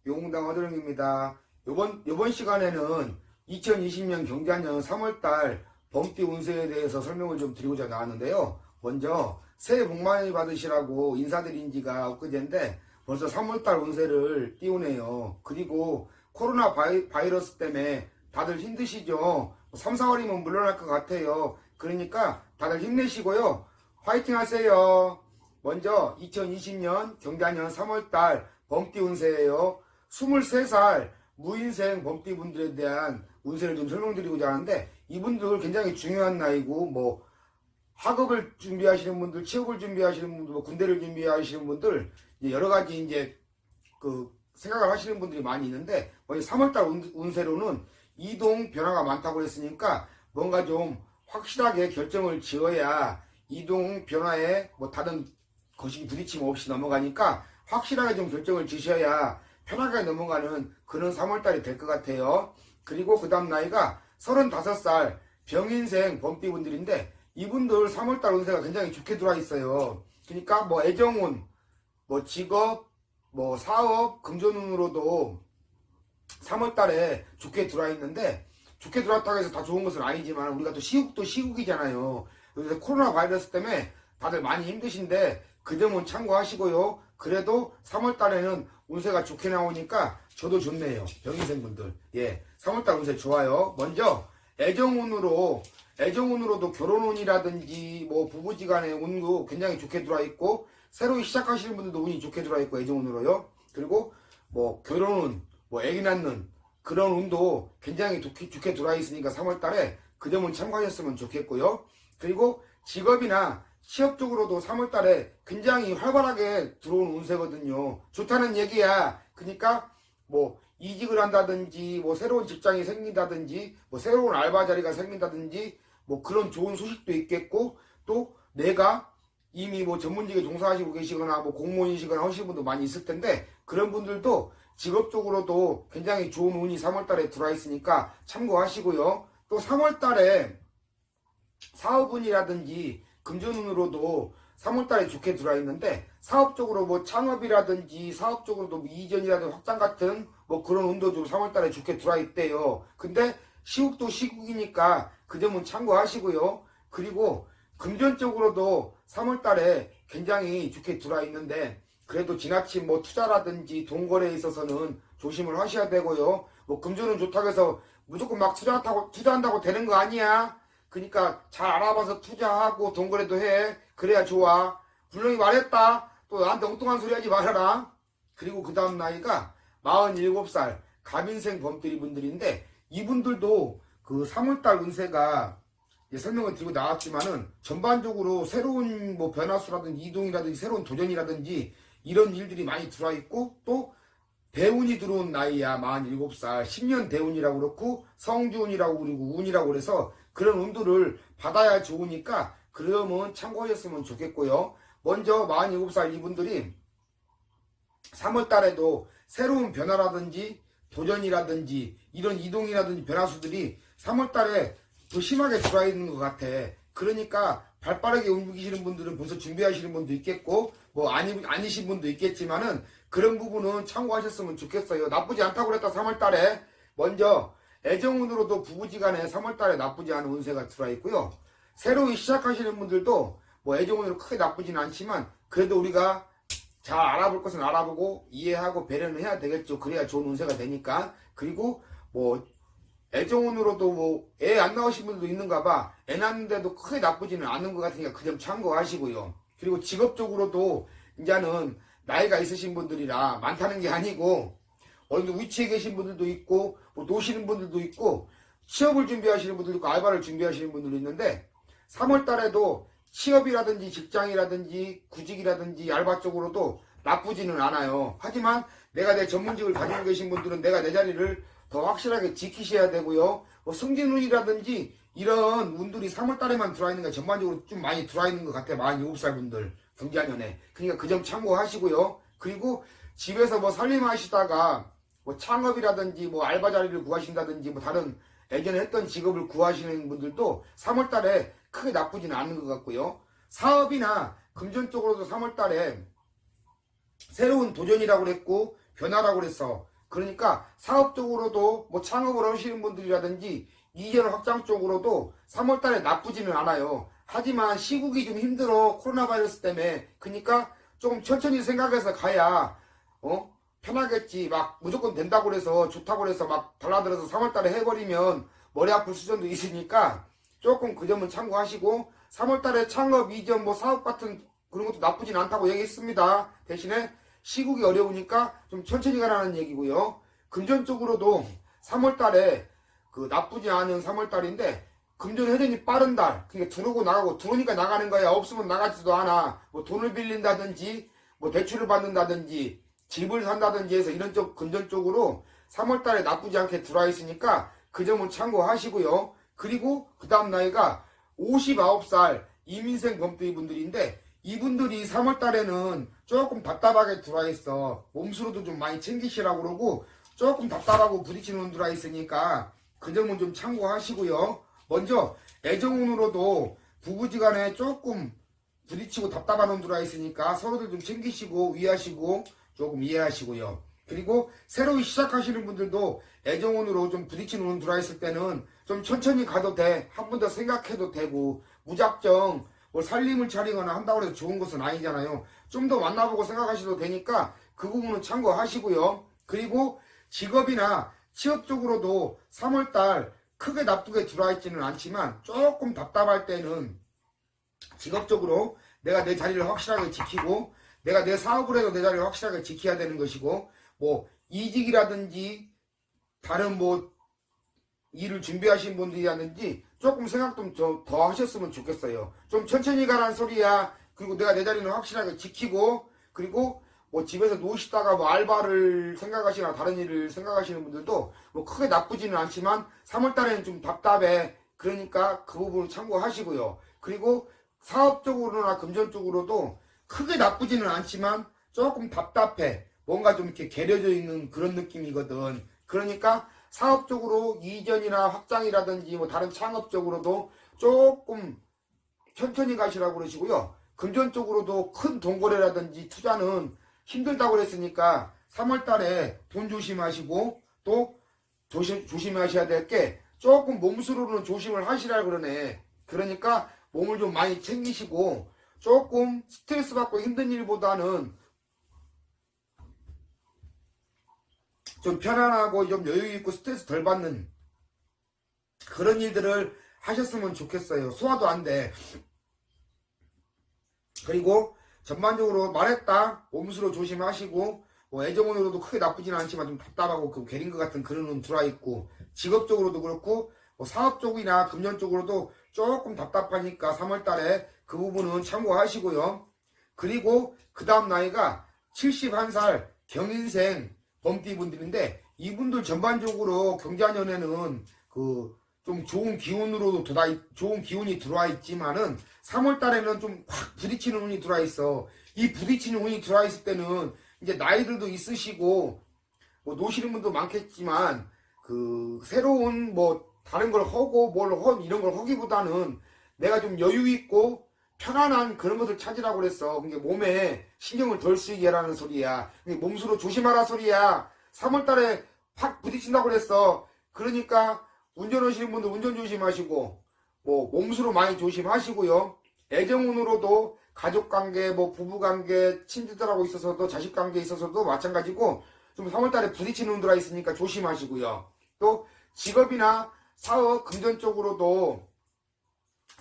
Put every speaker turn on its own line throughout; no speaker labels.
용당 허드령입니다. 요번 시간에는 2020년 경자년 3월달 범띠 운세에 대해서 설명을 좀 드리고자 나왔는데요. 먼저 새해 복 많이 받으시라고 인사드린 지가 엊그제인데 벌써 3월달 운세를 띄우네요. 그리고 코로나 바이러스 때문에 다들 힘드시죠? 3, 4월이면 물러날 것 같아요. 그러니까 다들 힘내시고요. 화이팅 하세요. 먼저 2020년 경자년 3월달 범띠 운세예요. 23살 무인생 범띠 분들에 대한 운세를 좀 설명드리고자 하는데, 이분들 굉장히 중요한 나이고, 뭐 학업을 준비하시는 분들, 취업을 준비하시는 분들, 뭐 군대를 준비하시는 분들, 여러 가지 이제 그 생각을 하시는 분들이 많이 있는데, 3월달 운세로는 이동 변화가 많다고 했으니까 뭔가 좀 확실하게 결정을 지어야 이동 변화에 뭐 다른 것이 부딪힘 없이 넘어가니까 확실하게 좀 결정을 지셔야 편하게 넘어가는 그런 3월달이 될 것 같아요. 그리고 그 다음 나이가 35살 병인생 범띠분들인데, 이분들 3월달 운세가 굉장히 좋게 들어와 있어요. 그러니까 뭐 애정운, 뭐 직업, 뭐 사업, 금전운으로도 3월달에 좋게 들어와 있는데, 좋게 들어왔다고 해서 다 좋은 것은 아니지만 우리가 또 시국도 시국이잖아요. 그래서 코로나 바이러스 때문에 다들 많이 힘드신데 그 점은 참고하시고요. 그래도 3월달에는 운세가 좋게 나오니까 저도 좋네요. 병인생분들. 예, 3월달 운세 좋아요. 먼저 애정운으로도 결혼운이라든지 뭐 부부지간의 운도 굉장히 좋게 들어와 있고, 새로 시작하시는 분들도 운이 좋게 들어와 있고 애정운으로요. 그리고 뭐 결혼운, 뭐 애기 낳는 그런 운도 굉장히 좋게 들어와 있으니까 3월달에 그 점은 참고하셨으면 좋겠고요. 그리고 직업이나 취업 쪽으로도 3월달에 굉장히 활발하게 들어온 운세거든요. 좋다는 얘기야. 그러니까 뭐 이직을 한다든지, 뭐 새로운 직장이 생긴다든지, 뭐 새로운 알바 자리가 생긴다든지, 뭐 그런 좋은 소식도 있겠고, 또 내가 이미 뭐 전문직에 종사하시고 계시거나 뭐 공무원이시거나 하시는 분도 많이 있을 텐데, 그런 분들도 직업적으로도 굉장히 좋은 운이 3월달에 들어와 있으니까 참고하시고요. 또 3월달에 사업운이라든지 금전운으로도 3월달에 좋게 들어와 있는데, 사업적으로 뭐 창업이라든지 사업적으로도 뭐 이전이라든지 확장 같은 뭐 그런 운도 좀 3월달에 좋게 들어와 있대요. 근데 시국도 시국이니까 그 점은 참고하시고요. 그리고 금전적으로도 3월달에 굉장히 좋게 들어와 있는데, 그래도 지나친 뭐 투자라든지 돈거래에 있어서는 조심을 하셔야 되고요. 뭐 금전은 좋다고 해서 무조건 막 투자한다고 되는 거 아니야. 그러니까 잘 알아봐서 투자하고 돈거래도 해. 그래야 좋아. 분명히 말했다. 또 나한테 엉뚱한 소리 하지 말아라. 그리고 그 다음 나이가 47살 갑인생 범띠리 분들인데, 이분들도 그 3월달 운세가 설명을 드리고 나왔지만은 전반적으로 새로운 뭐 변화수라든지 이동이라든지 새로운 도전이라든지 이런 일들이 많이 들어와 있고, 또 대운이 들어온 나이야. 47살 10년 대운이라고 그렇고 성주운이라고 그리고 운이라고 그래서 그런 운들을 받아야 좋으니까 그러면 참고하셨으면 좋겠고요. 먼저 47살 이분들이 3월달에도 새로운 변화라든지 도전이라든지 이런 이동이라든지 변화수들이 3월달에 더 심하게 들어와 있는 것 같아. 그러니까 발빠르게 움직이시는 분들은 벌써 준비하시는 분도 있겠고, 뭐 아니신 분도 있겠지만은 그런 부분은 참고하셨으면 좋겠어요. 나쁘지 않다고 그랬다. 3월달에 먼저 애정운으로도 부부지간에 3월달에 나쁘지 않은 운세가 들어와 있고요. 새로 시작하시는 분들도 뭐 애정운으로 크게 나쁘진 않지만, 그래도 우리가 잘 알아볼 것은 알아보고 이해하고 배려는 해야 되겠죠. 그래야 좋은 운세가 되니까. 그리고 뭐 애정운으로도 뭐 애 안 나오신 분들도 있는가 봐. 애 낳는데도 크게 나쁘지는 않은 것 같으니까 그 점 참고하시고요. 그리고 직업적으로도 이제는 나이가 있으신 분들이라 많다는 게 아니고 어느 위치에 계신 분들도 있고 뭐 노시는 분들도 있고 취업을 준비하시는 분들도 있고 알바를 준비하시는 분들도 있는데, 3월달에도 취업이라든지 직장이라든지 구직이라든지 알바 쪽으로도 나쁘지는 않아요. 하지만 내가 내 전문직을 가지고 계신 분들은 내가 내 자리를 더 확실하게 지키셔야 되고요. 뭐 승진운이라든지 이런 운들이 3월달에만 들어와 있는 게 전반적으로 좀 많이 들어와 있는 것 같아요. 47살 분들 경자년에. 그러니까 그 점 참고하시고요. 그리고 집에서 뭐 살림하시다가 뭐 창업이라든지 뭐 알바 자리를 구하신다든지 뭐 다른 예전에 했던 직업을 구하시는 분들도 3월달에 크게 나쁘지는 않은 것 같고요. 사업이나 금전 쪽으로도 3월달에 새로운 도전이라고 그랬고 변화라고 그랬어. 그러니까 사업적으로도 뭐 창업을 하시는 분들이라든지 이전 확장 쪽으로도 3월달에 나쁘지는 않아요. 하지만 시국이 좀 힘들어, 코로나 바이러스 때문에. 그러니까 조금 천천히 생각해서 가야 편하겠지. 막 무조건 된다고 그래서 좋다고 그래서 막 달라들어서 3월달에 해버리면 머리 아플 수준도 있으니까 조금 그 점은 참고하시고, 3월달에 창업 이전 뭐 사업 같은 그런 것도 나쁘진 않다고 얘기했습니다. 대신에 시국이 어려우니까 좀 천천히 가라는 얘기고요. 금전 쪽으로도 3월달에 그 나쁘지 않은 3월달인데 금전 회전이 빠른 달. 그러니까 들어오고 나가고, 들어오니까 나가는 거야. 없으면 나가지도 않아. 뭐 돈을 빌린다든지 뭐 대출을 받는다든지 집을 산다든지 해서 이런 쪽 금전 쪽으로 3월달에 나쁘지 않게 들어와 있으니까 그 점은 참고하시고요. 그리고 그 다음 나이가 59살 이민생 범띠 분들인데, 이분들이 3월달에는 조금 답답하게 들어와 있어. 몸수로도 좀 많이 챙기시라고 그러고 조금 답답하고 부딪히는 들어와 있으니까 그 점은 좀 참고하시고요. 먼저 애정운으로도 부부지간에 조금 부딪히고 답답한 운 들어와 있으니까 서로들 좀 챙기시고 위하시고 조금 이해하시고요. 그리고 새로 시작하시는 분들도 애정운으로 좀 부딪히는 운 들어와 있을 때는 좀 천천히 가도 돼. 한 번 더 생각해도 되고, 무작정 뭐 살림을 차리거나 한다고 해서 좋은 것은 아니잖아요. 좀 더 만나보고 생각하셔도 되니까 그 부분은 참고하시고요. 그리고 직업이나 취업 쪽으로도 3월달 크게 나쁘게 들어와 있지는 않지만 조금 답답할 때는 직업적으로 내가 내 자리를 확실하게 지키고, 내가 내 사업을 해도 내 자리를 확실하게 지켜야 되는 것이고, 뭐 이직이라든지 다른 뭐 일을 준비하신 분들이라든지 조금 생각 좀 더 하셨으면 좋겠어요. 좀 천천히 가라는 소리야. 그리고 내가 내 자리는 확실하게 지키고, 그리고 뭐 집에서 누우시다가 뭐 알바를 생각하시거나 다른 일을 생각하시는 분들도 뭐 크게 나쁘지는 않지만 3월달에는 좀 답답해. 그러니까 그 부분을 참고하시고요. 그리고 사업적으로나 금전적으로도 크게 나쁘지는 않지만 조금 답답해. 뭔가 좀 이렇게 게려져 있는 그런 느낌이거든. 그러니까 사업적으로 이전이나 확장이라든지 뭐 다른 창업적으로도 조금 천천히 가시라고 그러시고요. 금전적으로도 큰 돈거래라든지 투자는 힘들다고 그랬으니까 3월달에 돈 조심하시고, 또 조심하셔야 될 게 조금 몸수로는 조심을 하시라고 그러네. 그러니까 몸을 좀 많이 챙기시고 조금 스트레스 받고 힘든 일보다는 좀 편안하고 좀 여유있고 스트레스 덜 받는 그런 일들을 하셨으면 좋겠어요. 소화도 안 돼. 그리고 전반적으로 말했다. 몸수로 조심하시고, 뭐 애정운으로도 크게 나쁘진 않지만 좀 답답하고 그 괴린 것 같은 그런 운 들어와 있고, 직업적으로도 그렇고 뭐 사업 쪽이나 금전 쪽으로도 조금 답답하니까 3월달에 그 부분은 참고하시고요. 그리고 그 다음 나이가 71살 경인생 범띠분들인데, 이분들 전반적으로 경자년에는 그 좀 좋은 기운으로 좋은 기운이 들어와 있지만은 3월달에는 좀 확 부딪히는 운이 들어와 있어. 이 부딪히는 운이 들어와 있을 때는 이제 나이들도 있으시고 뭐 노시는 분도 많겠지만 그 새로운 뭐 다른 걸 하고 이런 걸 하기보다는 내가 좀 여유 있고 편안한 그런 것을 찾으라고 그랬어. 그게 몸에 신경을 덜 쓰이게 하라는 소리야. 몸수로 조심하라 소리야. 3월달에 확 부딪힌다고 그랬어. 그러니까 운전하시는 분들 운전 조심하시고, 뭐 몸수로 많이 조심하시고요. 애정운으로도 가족관계, 뭐 부부관계, 친지들하고 있어서도 자식관계에 있어서도 마찬가지고 좀 3월달에 부딪히는 운 들어와 있으니까 조심하시고요. 또 직업이나 사업, 금전 쪽으로도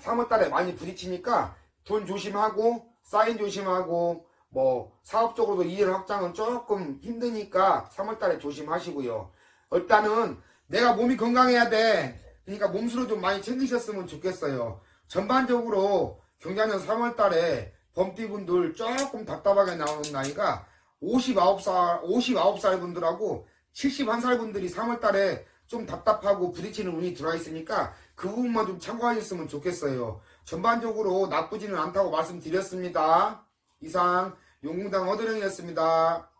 3월달에 많이 부딪히니까 돈 조심하고 사인 조심하고 뭐 사업적으로도 이해 확장은 조금 힘드니까 3월달에 조심하시고요. 일단은 내가 몸이 건강해야 돼. 그러니까 몸수로 좀 많이 챙기셨으면 좋겠어요. 전반적으로 경자년 3월달에 범띠분들 조금 답답하게 나오는 나이가 59살 분들하고 71살 분들이 3월달에 좀 답답하고 부딪히는 운이 들어와 있으니까 그 부분만 좀 참고하셨으면 좋겠어요. 전반적으로 나쁘지는 않다고 말씀드렸습니다. 이상 용궁당 어드령이었습니다.